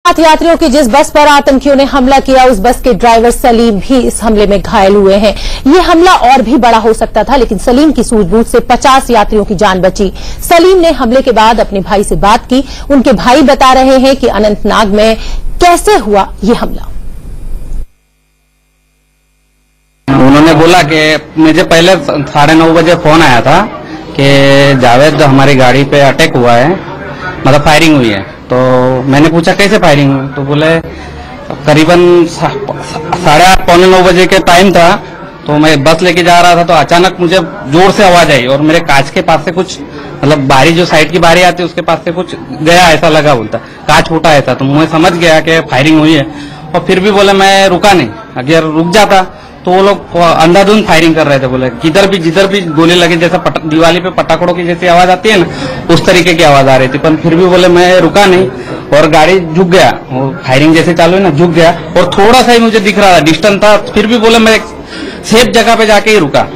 साथ यात्रियों की जिस बस पर आतंकियों ने हमला किया उस बस के ड्राइवर सलीम भी इस हमले में घायल हुए हैं। ये हमला और भी बड़ा हो सकता था, लेकिन सलीम की सूझबूझ से 50 यात्रियों की जान बची। सलीम ने हमले के बाद अपने भाई से बात की। उनके भाई बता रहे हैं कि अनंतनाग में कैसे हुआ ये हमला। उन्होंने बोला कि मुझे पहले 9:30 बजे फोन आया था कि जावेद हमारी गाड़ी पे अटैक हुआ है, मतलब फायरिंग हुई है। तो मैंने पूछा कैसे फायरिंग हुई, तो बोले करीबन 8:30 पौने 9 बजे के टाइम था। तो मैं बस लेके जा रहा था तो अचानक मुझे जोर से आवाज आई और मेरे कांच के पास से कुछ, मतलब बारी जो साइड की बारी आती है उसके पास से कुछ गया, ऐसा लगा, बोलता कांच फूटा ऐसा। तो मैं समझ गया कि फायरिंग हुई है और फिर भी बोले मैं रुका नहीं। अगर रुक जाता तो वो लोग अंधाधुंध फायरिंग कर रहे थे। बोले जिधर भी गोली लगी, जैसा दिवाली पे पटाखों की जैसी आवाज आती है ना, उस तरीके की आवाज आ रही थी। पर फिर भी बोले मैं रुका नहीं और गाड़ी झुक गया। और फायरिंग जैसे चालू है ना, झुक गया और थोड़ा सा ही मुझे दिख रहा था, डिस्टेंस था। फिर भी बोले मैं सेफ जगह पे जाके ही रुका।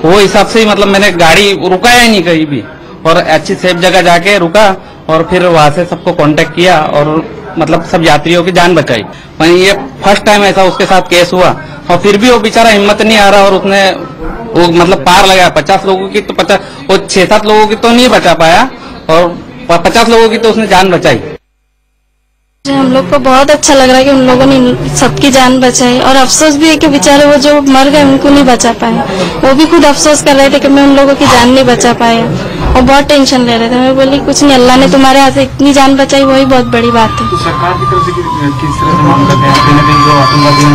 वो हिसाब से ही मतलब मैंने गाड़ी रुकाया ही नहीं कहीं भी और अच्छी सेफ जगह जाके रुका और फिर वहां से सबको कांटेक्ट किया और मतलब सब यात्रियों की जान बचाई। पर ये फर्स्ट टाइम ऐसा उसके साथ केस हुआ और फिर भी वो बेचारा हिम्मत नहीं आ रहा और उसने वो मतलब पार लगाया। 50 लोगों की तो 50, वो 6-7 लोगों की तो नहीं बचा पाया और 50 लोगों की तो उसने जान बचाई। हम लोग को बहुत अच्छा लग रहा है कि उन लोगों ने सबकी जान बचाई और अफसोस भी है कि बेचारे वो जो मर गए उनको नहीं बचा पाए। वो भी खुद अफसोस कर रहे थे कि मैं उन लोगों की जान नहीं बचा पाया और बहुत टेंशन ले रहे थे। मैं बोली कुछ नहीं, अल्लाह ने तुम्हारे हाथ से इतनी जान बचाई, वही बहुत बड़ी बात है। तो सरकार की तरफ से किस तरह से मांग करते हैं कहीं ना कहीं जो आतंकवादियों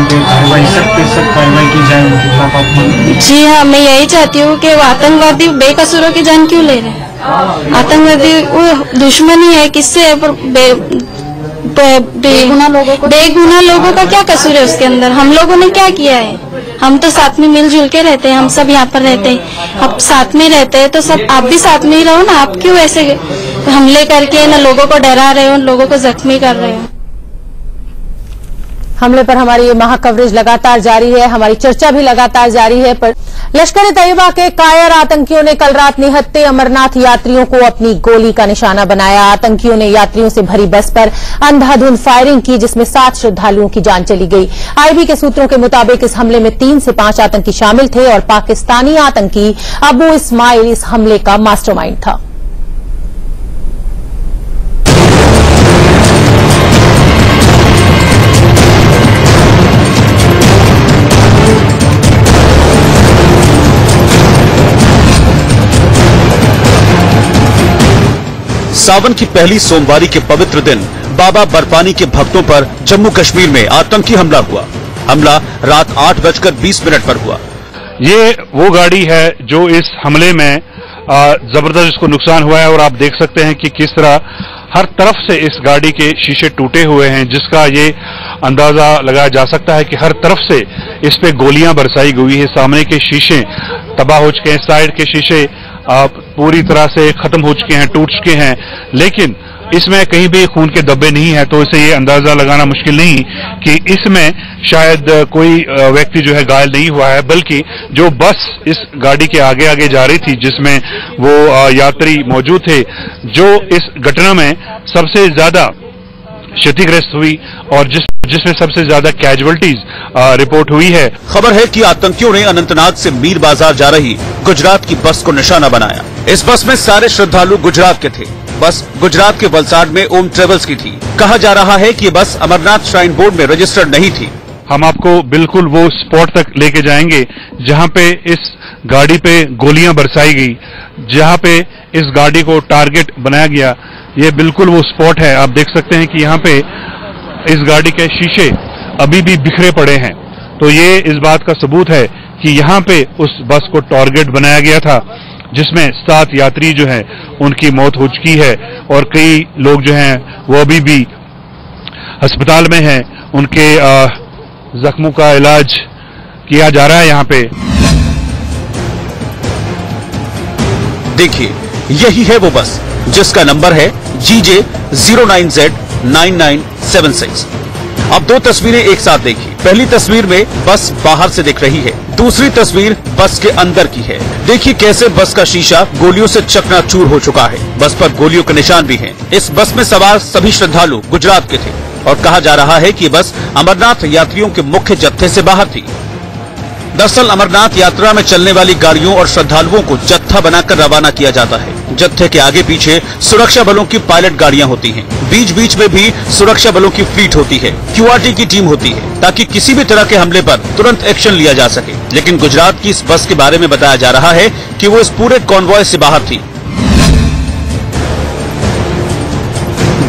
पे सख्त कार्रवाई की जाए? जी हाँ, मैं यही चाहती हूँ कि आतंकवादी बेकसूरों की जान क्यों ले रहे हैं। आतंकवादी वो दुश्मन ही है, किससे बेगुनाह लोगों का क्या कसूर है उसके अंदर? हम लोगों ने क्या किया है? हम तो साथ में मिलजुल के रहते हैं, हम सब यहाँ पर रहते हैं, अब साथ में रहते हैं तो सब आप भी साथ में ही रहो ना। आप क्यों ऐसे हमले करके ना लोगों को डरा रहे हो, लोगों को जख्मी कर रहे हो? हमले पर हमारी ये महा कवरेज लगातार जारी है, हमारी चर्चा भी लगातार जारी है। पर लश्कर तैयबा के कायर आतंकियों ने कल रात निहत्ते अमरनाथ यात्रियों को अपनी गोली का निशाना बनाया। आतंकियों ने यात्रियों से भरी बस पर अंधाधुंध फायरिंग की, जिसमें 7 श्रद्धालुओं की जान चली गई। आईबी के सूत्रों के मुताबिक इस हमले में 3 से 5 आतंकी शामिल थे और पाकिस्तानी आतंकी अबू इस्माइल इस हमले का मास्टरमाइंड था। सावन की पहली सोमवारी के पवित्र दिन बाबा बर्फानी के भक्तों पर जम्मू कश्मीर में आतंकी हमला हुआ। हमला रात 8:20 पर हुआ। ये वो गाड़ी है जो इस हमले में जबरदस्त इसको नुकसान हुआ है और आप देख सकते हैं कि किस तरह हर तरफ से इस गाड़ी के शीशे टूटे हुए हैं, जिसका ये अंदाजा लगाया जा सकता है कि हर तरफ से इस पे गोलियां बरसाई गई है। सामने के शीशे तबाह हो चुके हैं, साइड के शीशे पूरी तरह से खत्म हो चुके हैं, टूट चुके हैं, लेकिन इसमें कहीं भी खून के धब्बे नहीं है। तो इसे ये अंदाजा लगाना मुश्किल नहीं कि इसमें शायद कोई व्यक्ति जो है घायल नहीं हुआ है, बल्कि जो बस इस गाड़ी के आगे आगे जा रही थी जिसमें वो यात्री मौजूद थे, जो इस घटना में सबसे ज्यादा क्षतिग्रस्त हुई और जिसमें सबसे ज्यादा कैजुअल्टीज रिपोर्ट हुई है। खबर है कि आतंकियों ने अनंतनाग से मीर बाजार जा रही गुजरात की बस को निशाना बनाया। इस बस में सारे श्रद्धालु गुजरात के थे। बस गुजरात के वलसाड में ओम ट्रेवल्स की थी। कहा जा रहा है कि बस अमरनाथ श्राइन बोर्ड में रजिस्टर्ड नहीं थी। हम आपको बिल्कुल वो स्पॉट तक लेके जाएंगे जहां पे इस गाड़ी पे गोलियां बरसाई गई, जहां पे इस गाड़ी को टारगेट बनाया गया। ये बिल्कुल वो स्पॉट है। आप देख सकते हैं कि यहाँ पे इस गाड़ी के शीशे अभी भी बिखरे पड़े हैं। तो ये इस बात का सबूत है कि यहाँ पे उस बस को टारगेट बनाया गया था, जिसमें 7 यात्री जो हैं उनकी मौत हो चुकी है और कई लोग जो हैं वो अभी भी अस्पताल में हैं। उनके जख्मों का इलाज किया जा रहा है यहाँ पे। देखिए, यही है वो बस जिसका नंबर है GJ09Z9976। अब 2 तस्वीरें एक साथ देखिए। पहली तस्वीर में बस बाहर से दिख रही है, दूसरी तस्वीर बस के अंदर की है। देखिए कैसे बस का शीशा गोलियों से चकनाचूर हो चुका है। बस पर गोलियों के निशान भी हैं। इस बस में सवार सभी श्रद्धालु गुजरात के थे। और कहा जा रहा है कि ये बस अमरनाथ यात्रियों के मुख्य जत्थे से बाहर थी। दरअसल अमरनाथ यात्रा में चलने वाली गाड़ियों और श्रद्धालुओं को जत्था बनाकर रवाना किया जाता है। जत्थे के आगे पीछे सुरक्षा बलों की पायलट गाड़ियां होती हैं। बीच बीच में भी सुरक्षा बलों की फ्लीट होती है, QRT की टीम होती है, ताकि किसी भी तरह के हमले पर तुरंत एक्शन लिया जा सके। लेकिन गुजरात की इस बस के बारे में बताया जा रहा है कि वो इस पूरे कॉन्वॉय से बाहर थी।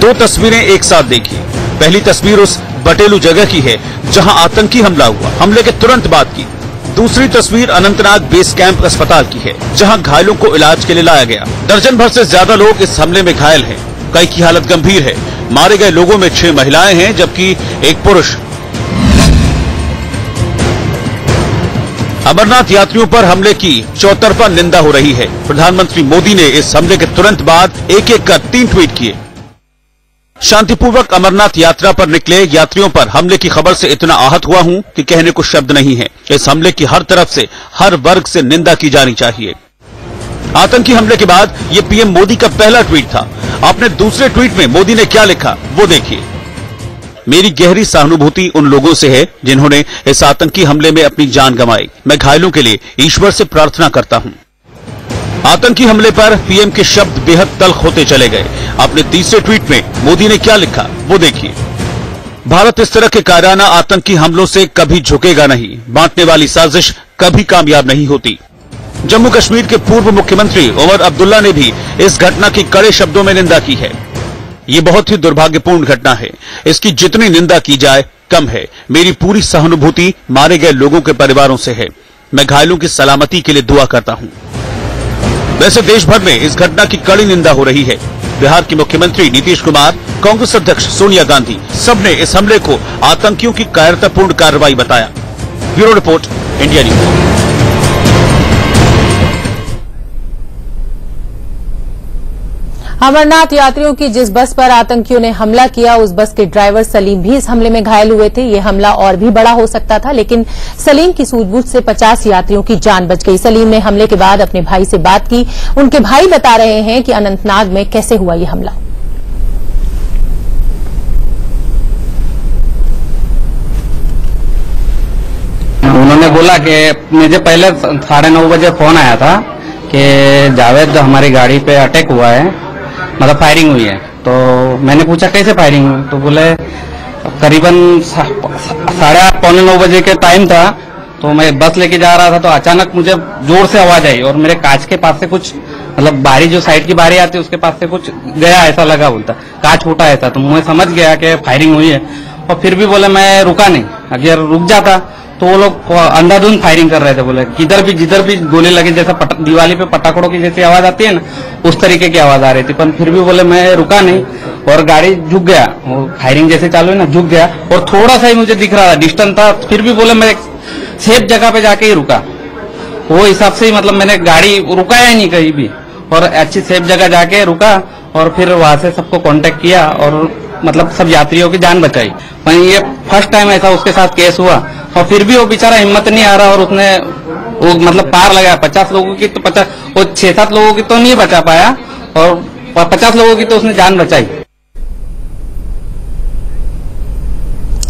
दो तस्वीरें एक साथ देखिए। पहली तस्वीर उस बटेलू जगह की है जहां आतंकी हमला हुआ, हमले के तुरंत बाद की। दूसरी तस्वीर अनंतनाग बेस कैंप अस्पताल की है जहां घायलों को इलाज के लिए लाया गया। दर्जन भर से ज्यादा लोग इस हमले में घायल हैं, कई की हालत गंभीर है। मारे गए लोगों में 6 महिलाएं हैं जबकि एक पुरुष। अमरनाथ यात्रियों पर हमले की चौतरफा निंदा हो रही है। प्रधानमंत्री मोदी ने इस हमले के तुरंत बाद एक एक कर 3 ट्वीट किए। शांतिपूर्वक अमरनाथ यात्रा पर निकले यात्रियों पर हमले की खबर से इतना आहत हुआ हूं कि कहने को शब्द नहीं है। इस हमले की हर तरफ से, हर वर्ग से निंदा की जानी चाहिए। आतंकी हमले के बाद ये पीएम मोदी का पहला ट्वीट था। अपने दूसरे ट्वीट में मोदी ने क्या लिखा वो देखिए। मेरी गहरी सहानुभूति उन लोगों से है जिन्होंने इस आतंकी हमले में अपनी जान गंवाई। मैं घायलों के लिए ईश्वर से प्रार्थना करता हूं। आतंकी हमले पर पीएम के शब्द बेहद तल्ख होते चले गए। अपने तीसरे ट्वीट में मोदी ने क्या लिखा वो देखिए। भारत इस तरह के कायराना आतंकी हमलों से कभी झुकेगा नहीं। बांटने वाली साजिश कभी कामयाब नहीं होती। जम्मू कश्मीर के पूर्व मुख्यमंत्री उमर अब्दुल्ला ने भी इस घटना की कड़े शब्दों में निंदा की है। ये बहुत ही दुर्भाग्यपूर्ण घटना है। इसकी जितनी निंदा की जाए कम है। मेरी पूरी सहानुभूति मारे गए लोगों के परिवारों से है। मैं घायलों की सलामती के लिए दुआ करता हूं। वैसे देश भर में इस घटना की कड़ी निंदा हो रही है। बिहार के मुख्यमंत्री नीतीश कुमार, कांग्रेस अध्यक्ष सोनिया गांधी, सबने इस हमले को आतंकियों की कायरतापूर्ण कार्रवाई बताया। Bureau report, India news. Amarnath यात्रियों की जिस बस पर आतंकियों ने हमला किया, उस बस के ड्राइवर सलीम भी इस हमले में घायल हुए थे। ये हमला और भी बड़ा हो सकता था, लेकिन सलीम की सूझबूझ से 50 यात्रियों की जान बच गई। सलीम ने हमले के बाद अपने भाई से बात की। उनके भाई बता रहे हैं कि अनंतनाग में कैसे हुआ ये हमला। उन्होंने बोला कि मुझे पहले 9:30 बजे फोन आया था कि जावेद हमारी गाड़ी पे अटैक हुआ है, मतलब फायरिंग हुई है। तो मैंने पूछा कैसे फायरिंग हुई, तो बोले करीबन 8:30 पौने 9 बजे के टाइम था। तो मैं बस लेके जा रहा था तो अचानक मुझे जोर से आवाज आई और मेरे कांच के पास से कुछ, मतलब बारी जो साइड की बारी आती है उसके पास से कुछ गया, ऐसा लगा, बोलता कांच फूटा ऐसा। तो मैं समझ गया कि फायरिंग हुई है। और फिर भी बोले मैं रुका नहीं। अगर रुक जाता तो वो लोग अंधाधुंध फायरिंग कर रहे थे। बोले जिधर भी गोली लगी, जैसा दिवाली पे पटाखों की जैसी आवाज आती है ना, उस तरीके की आवाज आ रही थी। पर फिर भी बोले मैं रुका नहीं और गाड़ी झुक गया। फायरिंग जैसे चालू है ना, झुक गया और थोड़ा सा ही मुझे दिख रहा था, डिस्टेंस था। फिर भी बोले मैं सेफ जगह पे जाके ही रुका। वो हिसाब से ही, मतलब मैंने गाड़ी रुकाया ही नहीं कहीं भी और अच्छी सेफ जगह जाके रुका और फिर वहां से सबको कांटेक्ट किया और मतलब सब यात्रियों की जान बचाई। पर ये फर्स्ट टाइम ऐसा उसके साथ केस हुआ और फिर भी वो बेचारा हिम्मत नहीं आ रहा और उसने वो मतलब पार लगाया। 50 लोगों की तो 50, वो 6-7 लोगों की तो नहीं बचा पाया और 50 लोगों की तो उसने जान बचाई।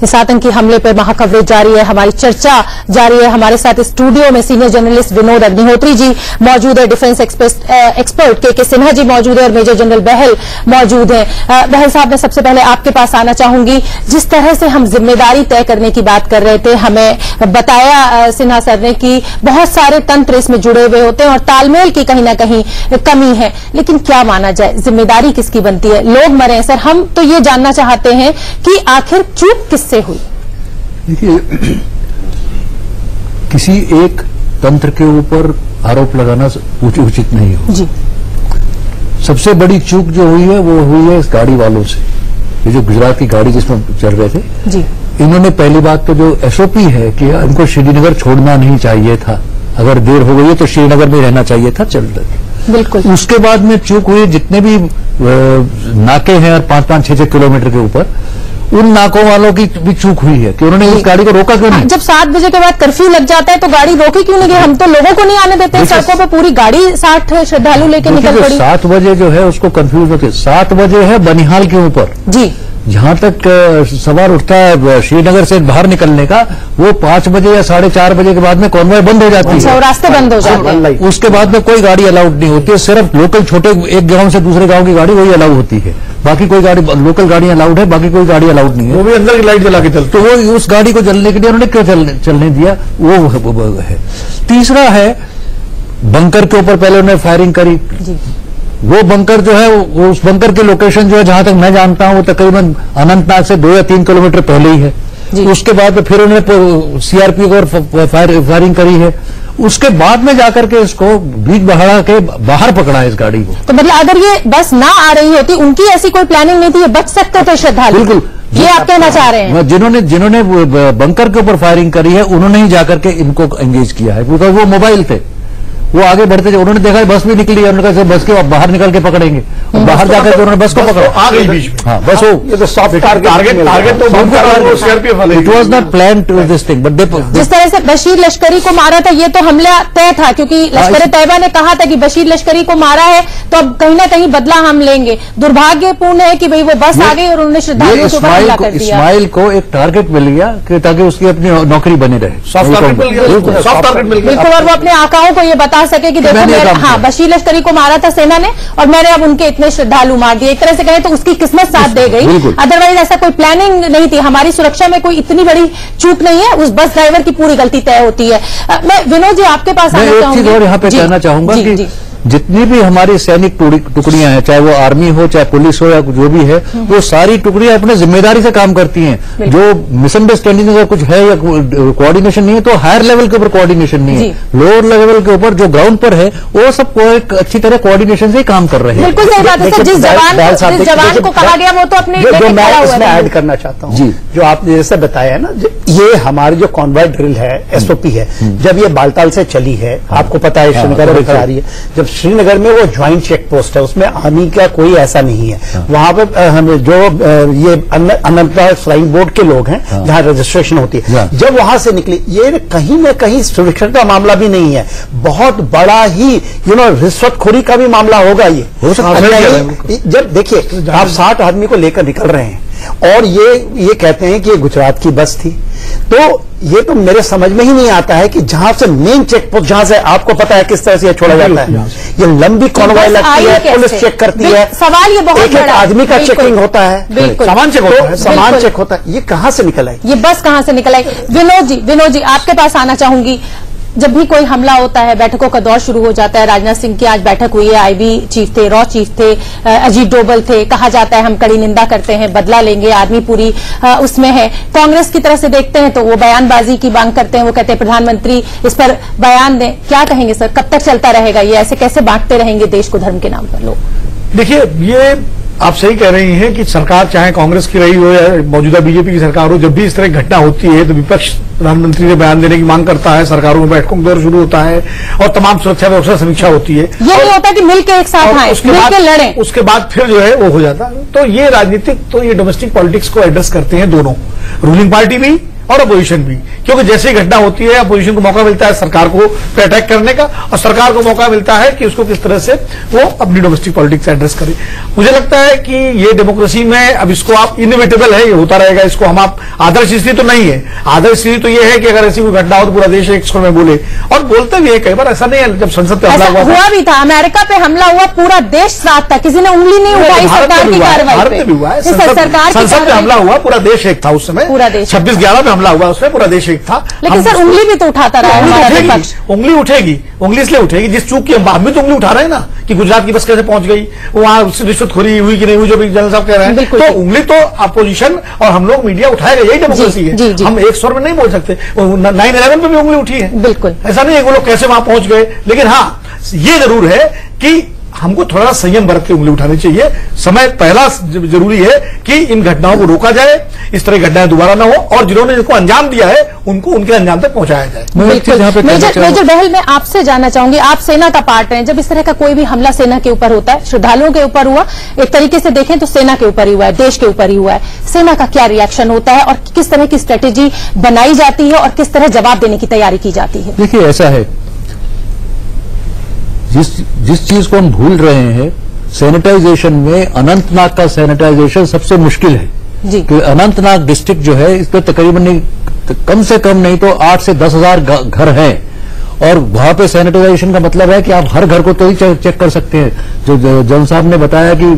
इस आतंकी हमले पर महाकवरेज जारी है, हमारी चर्चा जारी है। हमारे साथ स्टूडियो में सीनियर जर्नलिस्ट विनोद अग्निहोत्री जी मौजूद है, डिफेंस एक्सपर्ट के सिन्हा जी मौजूद है और मेजर जनरल बहल मौजूद है। बहल साहब, मैं सबसे पहले आपके पास आना चाहूंगी। जिस तरह से हम जिम्मेदारी तय करने की बात कर रहे थे, हमें बताया सिन्हा सर ने कि बहुत सारे तंत्र इसमें जुड़े हुए होते हैं और तालमेल की कहीं ना कहीं कमी है। लेकिन क्या माना जाए, जिम्मेदारी किसकी बनती है? लोग मरे सर, हम तो ये जानना चाहते हैं कि आखिर चूक किससे हुई? देखिए, किसी एक तंत्र के ऊपर आरोप लगाना उचित नहीं हो जी। सबसे बड़ी चूक जो हुई है वो हुई है इस गाड़ी वालों से। ये जो गुजरात की गाड़ी जिसमें चल रहे थे जी, इन्होंने पहली बात तो जो एसओपी है कि इनको श्रीनगर छोड़ना नहीं चाहिए था। अगर देर हो गई है तो श्रीनगर में रहना चाहिए था, चल रहे। बिल्कुल। उसके बाद में चूक हुई, जितने भी नाके हैं और 5-5, 6-6 किलोमीटर के ऊपर, उन नाकों वालों की भी चूक हुई है कि उन्होंने उस गाड़ी को रोका क्यों नहीं। जब 7 बजे के बाद कर्फ्यू लग जाता है तो गाड़ी रोकी क्यों नहीं? हम तो लोगों को नहीं आने देते हैं सड़कों पर, पूरी गाड़ी 60 श्रद्धालु लेके निकल पड़ी। 7 बजे जो है उसको कंफ्यूज होते, 7 बजे है बनिहाल के ऊपर जी, जहां तक सवाल उठता है श्रीनगर से बाहर निकलने का, वो 5 बजे या 4:30 बजे के बाद में कॉन्वॉय बंद हो जाती है, रास्ते बंद हो जाते हैं। उसके बाद में कोई गाड़ी अलाउड नहीं होती है, सिर्फ लोकल छोटे एक गांव से दूसरे गांव की गाड़ी वही अलाउ होती है, बाकी कोई गाड़ी, लोकल गाड़ियां अलाउड है, बाकी कोई गाड़ी अलाउड नहीं है। वो भी अंदर की लाइट जला के चलती। तो वो उस गाड़ी को जलने के लिए उन्होंने क्यों चलने दिया, वो है। तीसरा है बंकर के ऊपर पहले उन्होंने फायरिंग करी। वो बंकर जो है, वो उस बंकर की लोकेशन जो है, जहां तक मैं जानता हूं, वो तकरीबन अनंतनाग से 2 या 3 किलोमीटर पहले ही है। उसके बाद में फिर उन्होंने सीआरपी को फायरिंग करी है। उसके बाद में जाकर के इसको बीच बहाड़ा के बाहर पकड़ा इस गाड़ी को। तो मतलब अगर ये बस ना आ रही होती, उनकी ऐसी कोई प्लानिंग नहीं थी, ये बच सकते थे श्रद्धालु। बिल्कुल, ये आप कहना चाह रहे हैं। जिन्होंने बंकर के ऊपर फायरिंग करी है, उन्होंने ही जाकर के इनको एंगेज किया है, बिकॉज वो मोबाइल थे, वो आगे बढ़ते थे। उन्होंने देखा बस भी निकली है, उन्होंने कहा बस के बाहर निकल के पकड़ेंगे, और बाहर जाकर के उन्होंने बस को पकड़ा, आ गई बीच में। हाँ, बस वो ये तो सॉफ्ट टारगेट तो सीआरपीएफ वाले। It was not plan to this thing, but जिस तरह से बशीर लश्करी को मारा था, ये तो हमला तय था, क्योंकि लश्कर तैयबा ने कहा था कि बशीर लश्करी को मारा है तो अब कहीं ना कहीं बदला हम लेंगे। दुर्भाग्यपूर्ण है कि भाई वो बस आ गई और उन्होंने श्रद्धालुओं के ऊपर हमला कर दिया। इस्माइल को एक टारगेट मिल गया कि ताकि उसकी अपनी नौकरी बनी रहे, सॉफ्ट टारगेट मिल गया, सॉफ्ट टारगेट मिल गया। बिल्कुल, और वो अपने आकाओं को ये बता सके कि देखो हाँ, बशीर लश्करी को मारा था सेना ने और मैंने अब उनके इतने श्रद्धालु मार दिए। एक तरह से कहें तो उसकी किस्मत साथ दे गई, अदरवाइज ऐसा कोई प्लानिंग नहीं थी। हमारी सुरक्षा में कोई इतनी बड़ी चूक नहीं है, उस बस ड्राइवर की पूरी गलती तय होती है। मैं विनोद जी आपके पास आना चाहूंगी। एक चीज और यहाँ पे कहना चाहूंगा कि जितनी भी हमारी सैनिक टुकड़ियां हैं, चाहे वो आर्मी हो, चाहे पुलिस हो, या जो भी है, वो सारी टुकड़ियां अपने जिम्मेदारी से काम करती हैं। जो मिसअंडरस्टैंडिंग अगर कुछ है या कोऑर्डिनेशन नहीं है, तो हायर लेवल के ऊपर कोऑर्डिनेशन नहीं है, लोअर लेवल के ऊपर जो ग्राउंड पर है, वो सब एक अच्छी तरह कोऑर्डिनेशन से ही काम कर रहे हैं। बिल्कुल सही बात है सर। जिस जवान को कहा गया वो तो अपने जो मैं इसमें ऐड करना चाहता हूँ जी, जो आपने जैसे बताया ना, ये हमारी जो कॉन्वॉय ड्रिल है, एसओपी है, जब ये बालताल से चली है, आपको पता है श्रीनगर में आ रही है, जब श्रीनगर में वो ज्वाइंट चेक पोस्ट है, उसमें आर्मी का कोई ऐसा नहीं है। वहां पे हमें जो ये अनंतनाग फ्लाइंग बोर्ड के लोग हैं, जहां रजिस्ट्रेशन होती है, जब वहां से निकली, ये कहीं न कहीं सुरक्षा का मामला भी नहीं है, बहुत बड़ा ही रिश्वतखोरी का भी मामला होगा ये। जब देखिए आप 60 आदमी को लेकर निकल रहे हैं और ये कहते हैं कि ये गुजरात की बस थी, तो ये तो मेरे समझ में ही नहीं आता है कि जहां से मेन चेक पोस्ट, जहां से आपको पता है किस तरह से ये छोड़ा जाता है, ये लंबी कॉन्वॉय लगती है, पुलिस चेक करती है, सवाल ये बहुत एक आदमी का चेकिंग होता है, सामान चेक होता है, सामान चेक होता है, ये कहां से निकल आई, ये बस कहां से निकल आई। विनोद जी आपके पास आना चाहूंगी। जब भी कोई हमला होता है, बैठकों का दौर शुरू हो जाता है। राजनाथ सिंह की आज बैठक हुई है, आईबी चीफ थे, रॉ चीफ थे, अजीत डोभाल थे। कहा जाता है हम कड़ी निंदा करते हैं, बदला लेंगे, आर्मी पूरी उसमें है। कांग्रेस की तरफ से देखते हैं तो वो बयानबाजी की मांग करते हैं, वो कहते हैं प्रधानमंत्री इस पर बयान दें। क्या कहेंगे सर, कब तक चलता रहेगा ये? ऐसे कैसे बांटते रहेंगे देश को धर्म के नाम पर लोग? देखिए, ये आप सही कह रही हैं कि सरकार चाहे कांग्रेस की रही हो या मौजूदा बीजेपी की सरकार हो, जब भी इस तरह की घटना होती है तो विपक्ष प्रधानमंत्री से बयान देने की मांग करता है, सरकारों में बैठकों का दौर शुरू होता है और तमाम सुरक्षा व्यवस्था समीक्षा होती है। ये नहीं होता कि मिलकर एक साथ आए, मिलकर लड़ें। उसके बाद फिर जो है वो हो जाता है। तो ये राजनीतिक, तो ये डोमेस्टिक पॉलिटिक्स को एड्रेस करते हैं दोनों, रूलिंग पार्टी भी और अपोजिशन भी, क्योंकि जैसे ही घटना होती है अपोजिशन को मौका मिलता है सरकार को पे अटैक करने का, और सरकार को मौका मिलता है कि उसको किस तरह से वो अपनी डोमेस्टिक पॉलिटिक्स एड्रेस करे। मुझे लगता है कि ये डेमोक्रेसी में अब इसको आप इनविटेबल है, ये होता रहेगा, इसको हम आप आदर्श स्थिति तो नहीं है। आदर्श स्थिति तो ये है कि अगर ऐसी कोई घटना हो तो पूरा देश एक स्वर में बोले, और बोलते भी है कई बार। ऐसा नहीं है, जब संसद पे हमला हुआ भी था, अमेरिका पे हमला हुआ, पूरा देश साथ था, किसी ने उंगली नहीं उठाई सरकार की कार्रवाई भारत में भी हुआ है, संसद पे हमला हुआ, पूरा देश एक था उस समय, पूरा देश 26/11 में हमला हुआ, उसमें पूरा देश एक था। लेकिन सर उंगली भी तो उठाता रहा है, उंगली उठेगी, उंगली इसलिए उठेगी जिस चूक की हम भी तो उंगली उठा रहे हैं ना, कि गुजरात की बस कैसे पहुंच गई, वहां रिश्वतखोरी हुई कि नहीं हुई, जो भी जनरल साहब कह रहे हैं, तो उंगली तो अपोजिशन और हम लोग मीडिया उठाएगा, यही डेमोक्रेसी है। हम एक स्वर में नहीं बोल सकते। 9/11 पे भी उंगली उठी है, बिल्कुल ऐसा नहीं है वो लोग कैसे वहां पहुंच गए, लेकिन हाँ ये जरूर है कि हमको थोड़ा संयम बरत के उंगली उठानी चाहिए। समय पहला जरूरी है कि इन घटनाओं को रोका जाए, इस तरह की घटनाएं दोबारा न हो, और जिन्होंने इसको अंजाम दिया है उनको उनके अंजाम तक पहुंचाया जाए। मेजर बहल, मैं आपसे जानना चाहूंगी, आप सेना का पार्ट हैं, जब इस तरह का कोई भी हमला सेना के ऊपर होता है, श्रद्धालुओं के ऊपर हुआ, एक तरीके से देखें तो सेना के ऊपर ही हुआ है, देश के ऊपर ही हुआ है, सेना का क्या रिएक्शन होता है और किस तरह की स्ट्रेटेजी बनाई जाती है और किस तरह जवाब देने की तैयारी की जाती है? देखिए, ऐसा है, जिस चीज को हम भूल रहे हैं, सैनिटाइजेशन में अनंतनाग का सैनिटाइजेशन सबसे मुश्किल है। जी। कि अनंतनाग डिस्ट्रिक्ट जो है, इस पर तकरीबन कम से कम नहीं तो 8 से 10,000 घर हैं, और वहां पे सैनिटाइजेशन का मतलब है कि आप हर घर को तो ही चेक कर सकते हैं। जो जन साहब ने बताया कि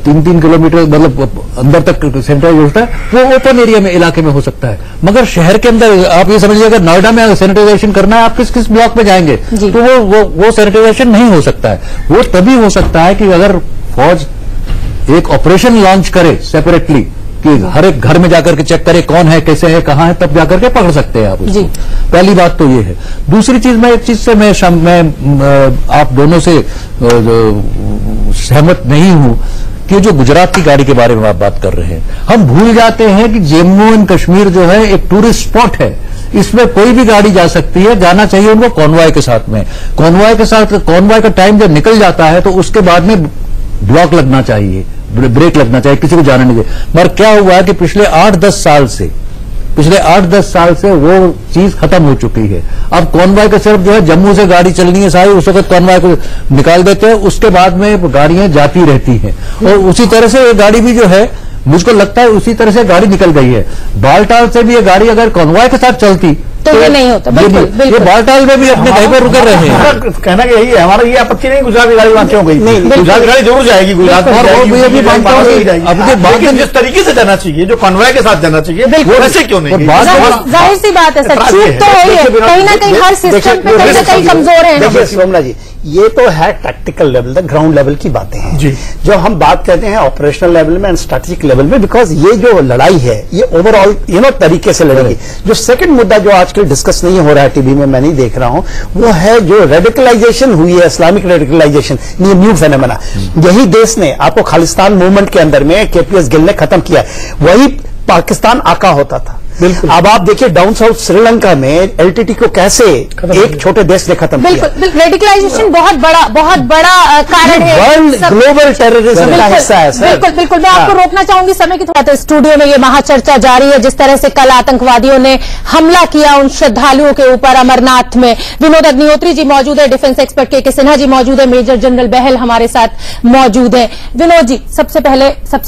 3-3 किलोमीटर मतलब अंदर तक सैनिटाइज होता है, वो ओपन एरिया में इलाके में हो सकता है। मगर शहर के अंदर आप ये समझिए, अगर नोएडा में सैनिटाइजेशन करना है, आप किस किस ब्लॉक में जाएंगे, तो वो सैनिटाइजेशन नहीं हो सकता है। वो तभी हो सकता है कि अगर फौज एक ऑपरेशन लॉन्च करे सेपरेटली, कि हर एक घर में जाकर के चेक करे कौन है, कैसे है, कहां है, तब जाकर के पकड़ सकते हैं आप उसको। पहली बात तो ये है। दूसरी चीज, मैं एक चीज से मैं आप दोनों से सहमत नहीं हूं कि जो गुजरात की गाड़ी के बारे में आप बात कर रहे हैं, हम भूल जाते हैं कि जम्मू एंड कश्मीर जो है एक टूरिस्ट स्पॉट है। इसमें कोई भी गाड़ी जा सकती है, जाना चाहिए उनको कॉन्वॉय के साथ में। कॉन्वॉय का टाइम जब निकल जाता है तो उसके बाद में ब्लॉक लगना चाहिए, ब्रेक लगना चाहिए, किसी को जाने नहीं दे। मगर क्या हुआ है कि पिछले 8-10 साल से वो चीज खत्म हो चुकी है। अब कॉन्वॉय का सिर्फ जो है जम्मू से गाड़ी चलनी है सारी, उस वक्त कॉन्वॉय को निकाल देते हैं, उसके बाद में गाड़ियां जाती रहती हैं। और उसी तरह से ये गाड़ी भी जो है, मुझको लगता है उसी तरह से गाड़ी निकल गई है। बालटाल से भी ये गाड़ी अगर कॉन्वॉय के साथ चलती तो ये नहीं होता। बिल्कुल। ये बालटाल में भी अपने घर पर रुके रहे हैं। कहना कि यही है, हमारा ये आपत्ति नहीं गुजरात की गाड़ी वहां क्यों गई। गुजरात की गाड़ी जरूर जाएगी, गुजरात में लेकिन जिस तरीके से जाना चाहिए, जो कॉन्वॉय के साथ जाना चाहिए, वो वैसे क्यों नहीं। जाहिर सी बात है सर, चूक तो है ही, कहीं ना कहीं हर सिस्टम पे कहीं ना कहीं कमजोर है। देखिए सोमना जी, ये तो है टैक्टिकल लेवल, ग्राउंड लेवल की बातें हैं जी। जब हम बात करते हैं ऑपरेशनल लेवल में एंड स्ट्रेटेजिक लेवल में, बिकॉज ये जो लड़ाई है ये ओवरऑल तरीके से लड़ेगी। जो सेकंड मुद्दा जो आजकल डिस्कस नहीं हो रहा है टीवी में, मैं नहीं देख रहा हूं, वो है जो रेडिकलाइजेशन हुई है, इस्लामिक रेडिकलाइजेशन, ये न्यू फेनोमेना। यही देश ने आपको खालिस्तान मूवमेंट के अंदर में केपीएस गिल ने खत्म किया। वही पाकिस्तान आका होता था। अब आप देखिए डाउन साउथ श्रीलंका में एलटीटी को कैसे एक छोटे देश ने खत्म किया। बिल्कुल, रेडिकलाइजेशन बहुत बड़ा कारण है, वर्ल्ड ग्लोबल टेररिज्म का हिस्सा है सर। बिल्कुल। मैं आपको रोकना चाहूंगी समय की थोड़ा। स्टूडियो में ये महाचर्चा जारी है, जिस तरह से कल आतंकवादियों ने हमला किया उन श्रद्धालुओं के ऊपर अमरनाथ में। विनोद अग्निहोत्री जी मौजूद है, डिफेंस एक्सपर्ट के सिन्हा जी मौजूद है, मेजर जनरल बहल हमारे साथ मौजूद है। विनोद जी, सबसे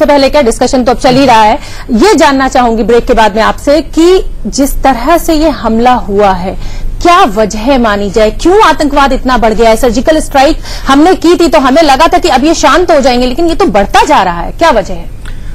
पहले क्या डिस्कशन तो अब चल ही रहा है, ये जानना चाहूंगी ब्रेक के बाद में आपसे कि जिस तरह से ये हमला हुआ है, क्या वजह मानी जाए, क्यों आतंकवाद इतना बढ़ गया है? सर्जिकल स्ट्राइक हमने की थी तो हमें लगा था कि अब ये शांत हो जाएंगे, लेकिन ये तो बढ़ता जा रहा है, क्या वजह है?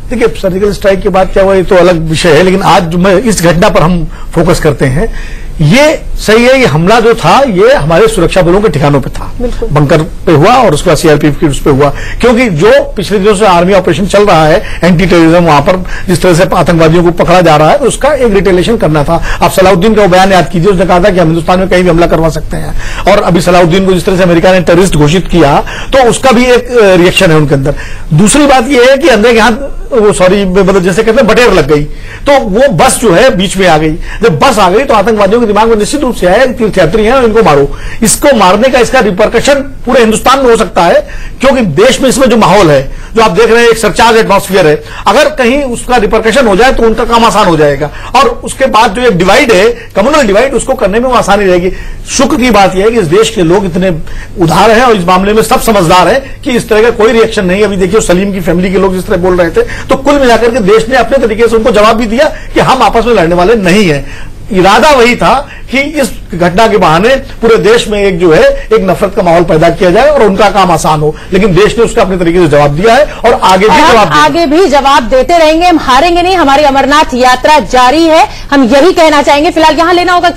देखिए, सर्जिकल स्ट्राइक की बात क्या हुआ, ये तो अलग विषय है, लेकिन आज इस घटना पर हम फोकस करते हैं। ये सही है, ये हमला जो था ये हमारे सुरक्षा बलों के ठिकानों पे था, बंकर पे हुआ और उसके बाद सीआरपीएफ की उस पे हुआ, क्योंकि जो पिछले दिनों से आर्मी ऑपरेशन चल रहा है एंटी टेररिज्म, वहां पर जिस तरह से आतंकवादियों को पकड़ा जा रहा है, उसका एक रिटेलिएशन करना था। आप सलाउद्दीन का बयान याद कीजिए, उसने कहा था कि हम हिंदुस्तान में कहीं भी हमला करवा सकते हैं, और अभी सलाउद्दीन को जिस तरह से अमेरिका ने टेररिस्ट घोषित किया, तो उसका भी एक रिएक्शन है उनके अंदर। दूसरी बात यह है कि अंदर के हाथ मतलब जैसे कहते हैं बटेर लग गई, तो वो बस जो है बीच में आ गई। जब बस आ गई तो आतंकवादियों के दिमाग में निश्चित रूप से आया तीर्थयात्री हैं, इनको मारो। इसको मारने का इसका रिपरकशन पूरे हिंदुस्तान में हो सकता है, क्योंकि देश में इसमें जो माहौल है, जो आप देख रहे हैं, एक सरचार्ज एटमॉस्फेयर है। अगर कहीं उसका रिपरकशन हो जाए तो उनका काम आसान हो जाएगा, और उसके बाद जो एक डिवाइड है, कम्युनल डिवाइड, उसको करने में आसानी रहेगी। शुक्र की बात यह है कि इस देश के लोग इतने उदार हैं और इस मामले में सब समझदार हैं कि इस तरह का कोई रिएक्शन नहीं। अभी देखिए सलीम की फैमिली के लोग जिस तरह बोल रहे थे, तो कुल मिलाकर के देश ने अपने तरीके से उनको जवाब भी दिया कि हम आपस में लड़ने वाले नहीं हैं। इरादा वही था कि इस घटना के बहाने पूरे देश में एक जो है एक नफरत का माहौल पैदा किया जाए और उनका काम आसान हो, लेकिन देश ने उसका अपने तरीके से जवाब दिया है और आगे भी जवाब देते रहेंगे। हम हारेंगे नहीं, हमारी अमरनाथ यात्रा जारी है, हम यही कहना चाहेंगे। फिलहाल यहां लेना होगा